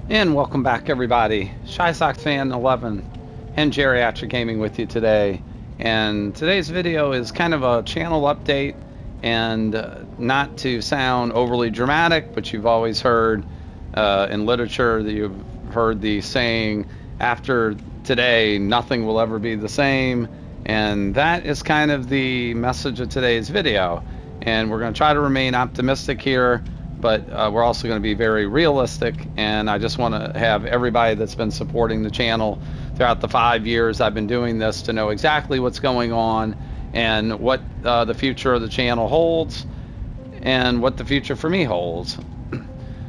And welcome back, everybody. Shy Sox Fan 11 and Geriatric Gaming with you today. And today's video is kind of a channel update, and not to sound overly dramatic, but you've always heard in literature that you've heard the saying, after today, nothing will ever be the same. And that is kind of the message of today's video. And we're going to try to remain optimistic here, but we're also going to be very realistic. And I just want to have everybody that's been supporting the channel throughout the 5 years I've been doing this to know exactly what's going on and what the future of the channel holds and what the future for me holds.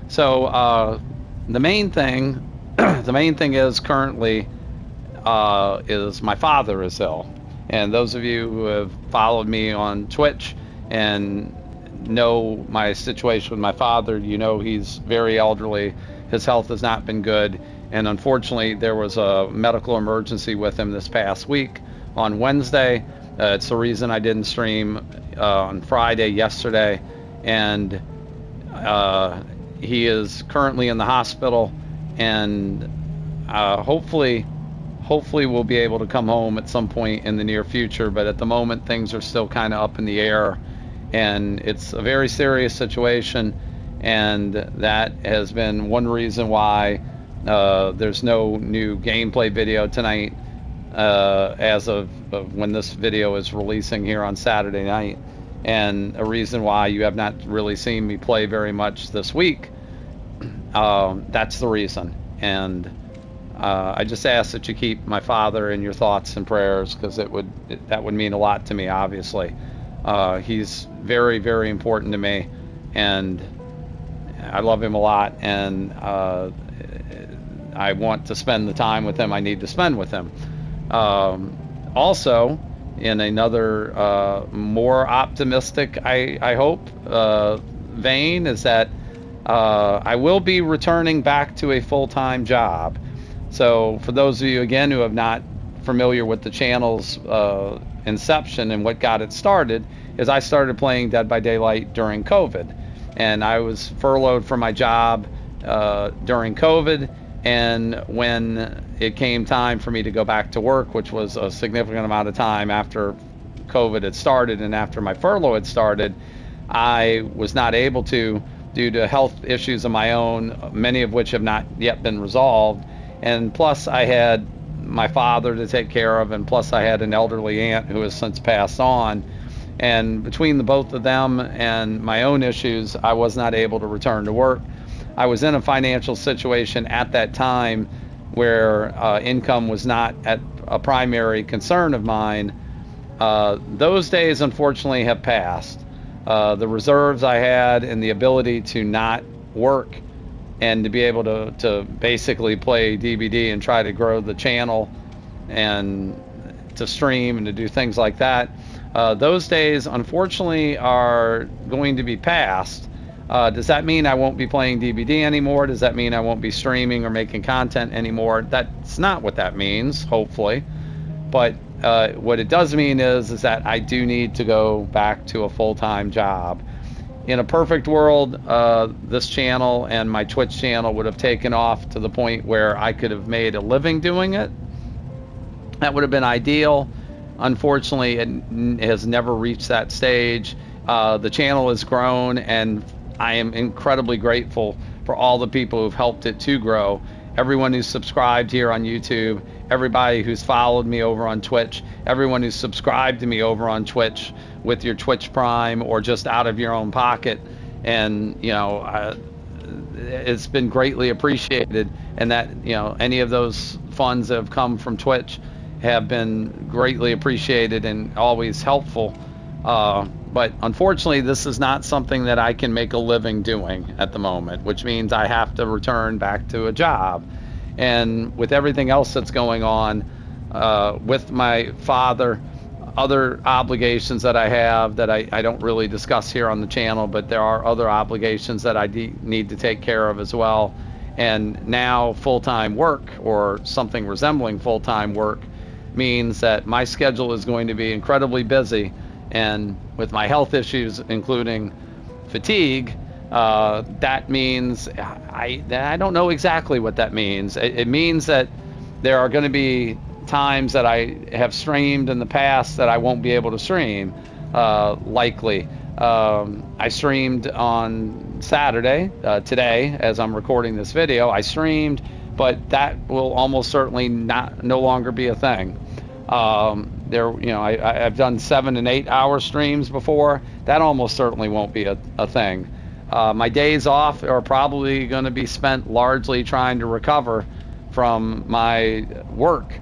So the main thing, the main thing is currently is my father is ill. And those of you who have followed me on Twitch and know my situation with my father, you know he's very elderly. His health has not been good. And unfortunately, there was a medical emergency with him this past week on Wednesday. It's the reason I didn't stream on Friday, yesterday. And he is currently in the hospital. And hopefully we'll be able to come home at some point in the near future. But at the moment, things are still kind of up in the air. And it's a very serious situation, and that has been one reason why there's no new gameplay video tonight as of when this video is releasing here on Saturday night, and a reason why you have not really seen me play very much this week. That's the reason. And I just ask that you keep my father in your thoughts and prayers, because that would mean a lot to me, obviously. He's very, very important to me, and I love him a lot, and I want to spend the time with him I need to spend with him. Also, in another more optimistic, I hope, vein, is that I will be returning back to a full-time job. So for those of you, again, who have not familiar with the channel's inception and what got it started, is I started playing Dead by Daylight during COVID, and I was furloughed from my job during COVID. And when it came time for me to go back to work, which was a significant amount of time after COVID had started and after my furlough had started, I was not able to, due to health issues of my own, many of which have not yet been resolved. And plus I had my father to take care of, and plus I had an elderly aunt who has since passed on. And between the both of them and my own issues, I was not able to return to work. I was in a financial situation at that time where income was not a primary concern of mine. Those days, unfortunately, have passed. The reserves I had and the ability to not work and to be able to basically play DBD and try to grow the channel and to stream and to do things like that, those days, unfortunately, are going to be past. Does that mean I won't be playing DBD anymore? Does that mean I won't be streaming or making content anymore? That's not what that means, hopefully. But what it does mean is that I do need to go back to a full-time job. In a perfect world, this channel and my Twitch channel would have taken off to the point where I could have made a living doing it. That would have been ideal. Unfortunately, it has never reached that stage. The channel has grown, and I am incredibly grateful for all the people who've helped it to grow. Everyone who's subscribed here on YouTube, everybody who's followed me over on Twitch, everyone who's subscribed to me over on Twitch with your Twitch Prime or just out of your own pocket. And, you know, it's been greatly appreciated. And that, you know, any of those funds that have come from Twitch have been greatly appreciated and always helpful. But unfortunately, this is not something that I can make a living doing at the moment, which means I have to return back to a job. And with everything else that's going on, with my father, other obligations that I have that I don't really discuss here on the channel, but there are other obligations that I need to take care of as well. And now full-time work, or something resembling full-time work, means that my schedule is going to be incredibly busy. And with my health issues, including fatigue, That means I don't know exactly what that means. It means that there are going to be times that I have streamed in the past that I won't be able to stream, likely. I streamed on Saturday, today, as I'm recording this video. I streamed, but that will almost certainly no longer be a thing. I've done 7 and 8 hour streams before. That almost certainly won't be a thing. My days off are probably going to be spent largely trying to recover from my work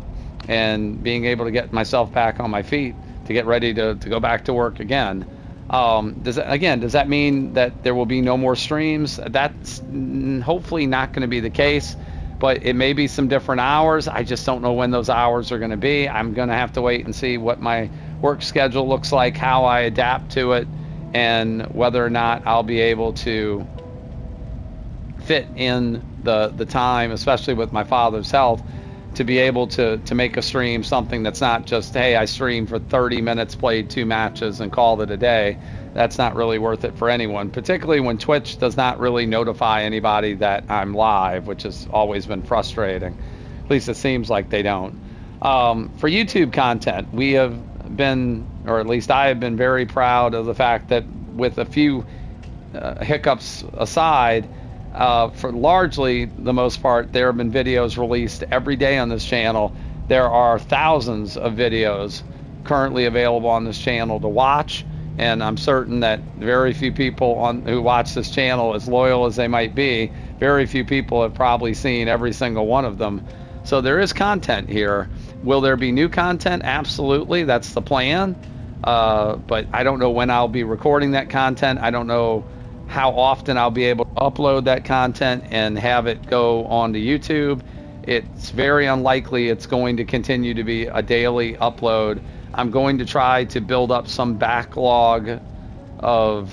and being able to get myself back on my feet to get ready to go back to work again. Does that mean that there will be no more streams? That's hopefully not going to be the case, but it may be some different hours. I just don't know when those hours are going to be. I'm going to have to wait and see what my work schedule looks like, how I adapt to it, and whether or not I'll be able to fit in the time, especially with my father's health, to be able to make a stream something that's not just, hey, I streamed for 30 minutes, played 2 matches, and called it a day. That's not really worth it for anyone, particularly when Twitch does not really notify anybody that I'm live, which has always been frustrating. At least it seems like they don't. For YouTube content, we have been, or at least I have been, very proud of the fact that, with a few hiccups aside, for largely the most part, there have been videos released every day on this channel. There are thousands of videos currently available on this channel to watch, and I'm certain that very few people who watch this channel, as loyal as they might be, very few people have probably seen every single one of them. So there is content here. Will there be new content? Absolutely, that's the plan. But I don't know when I'll be recording that content. I don't know how often I'll be able to upload that content and have it go onto YouTube. It's very unlikely it's going to continue to be a daily upload. I'm going to try to build up some backlog of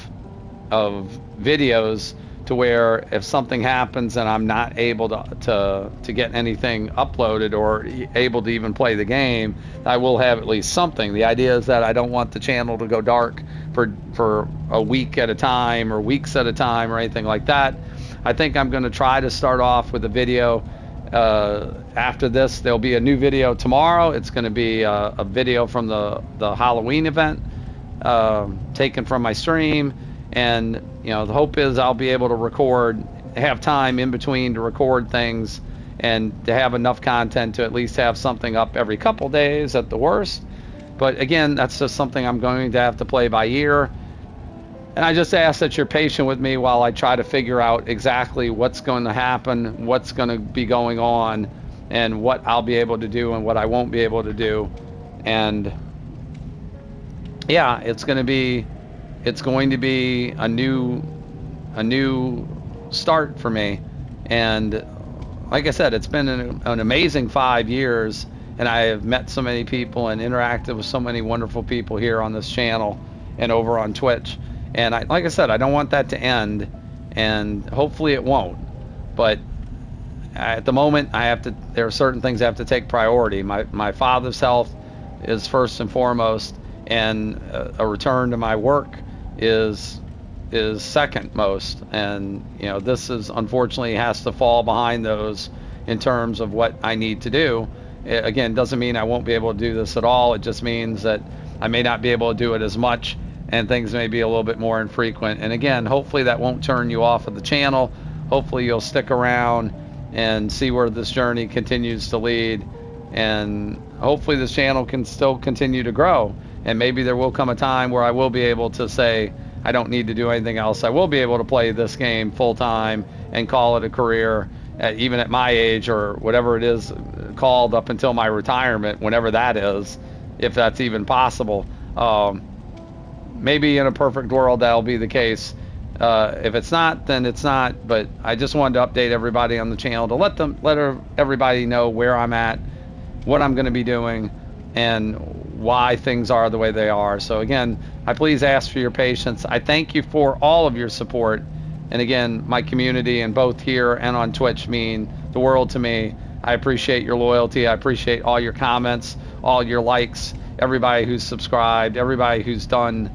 videos to where if something happens and I'm not able to get anything uploaded or able to even play the game, I will have at least something. The idea is that I don't want the channel to go dark for a week at a time or weeks at a time or anything like that. I think I'm going to try to start off with a video. After this, there'll be a new video tomorrow. It's going to be a video from the Halloween event, taken from my stream. And the hope is I'll be able to have time in between to record things and to have enough content to at least have something up every couple days at the worst. But again, that's just something I'm going to have to play by ear. And I just ask that you're patient with me while I try to figure out exactly what's going to happen, what's going to be going on, and what I'll be able to do and what I won't be able to do. And yeah, it's going to be a new start for me. And like I said, it's been an amazing 5 years, and I have met so many people and interacted with so many wonderful people here on this channel and over on Twitch. And like I said, I don't want that to end, and hopefully it won't. But at the moment, there are certain things I have to take priority. My father's health is first and foremost, and a return to my work is second most. And this is unfortunately has to fall behind those in terms of what I need to do. It, again, doesn't mean I won't be able to do this at all. It just means that I may not be able to do it as much, and things may be a little bit more infrequent. And again, hopefully that won't turn you off of the channel. Hopefully you'll stick around and see where this journey continues to lead, and hopefully this channel can still continue to grow. And maybe there will come a time where I will be able to say I don't need to do anything else. I will be able to play this game full time and call it a career, even at my age, or whatever it is called up until my retirement, whenever that is, if that's even possible. Maybe in a perfect world that'll be the case. If it's not, then it's not. But I just wanted to update everybody on the channel to let everybody know where I'm at, what I'm going to be doing, and why things are the way they are. So again, I please ask for your patience. I thank you for all of your support. And again, my community, and both here and on Twitch, mean the world to me. I appreciate your loyalty. I appreciate all your comments, all your likes, everybody who's subscribed, everybody who's done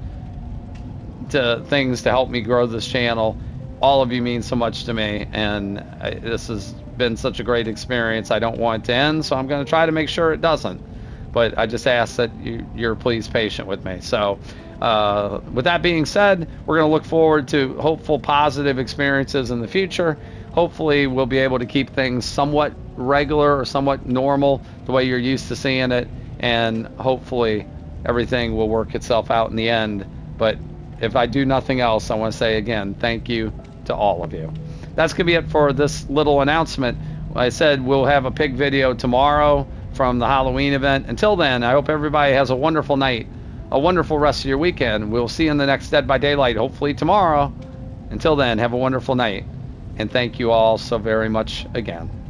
things to help me grow this channel. all of you mean so much to me, and this has been such a great experience. I don't want it to end, so I'm going to try to make sure it doesn't. But I just ask that you're please patient with me. So with that being said, we're going to look forward to hopeful positive experiences in the future. Hopefully we'll be able to keep things somewhat regular or somewhat normal, the way you're used to seeing it, and hopefully everything will work itself out in the end. But if I do nothing else, I want to say again, thank you to all of you. That's going to be it for this little announcement. I said we'll have a pig video tomorrow from the Halloween event. Until then, I hope everybody has a wonderful night, a wonderful rest of your weekend. We'll see you in the next Dead by Daylight, hopefully tomorrow. Until then, have a wonderful night. And thank you all so very much again.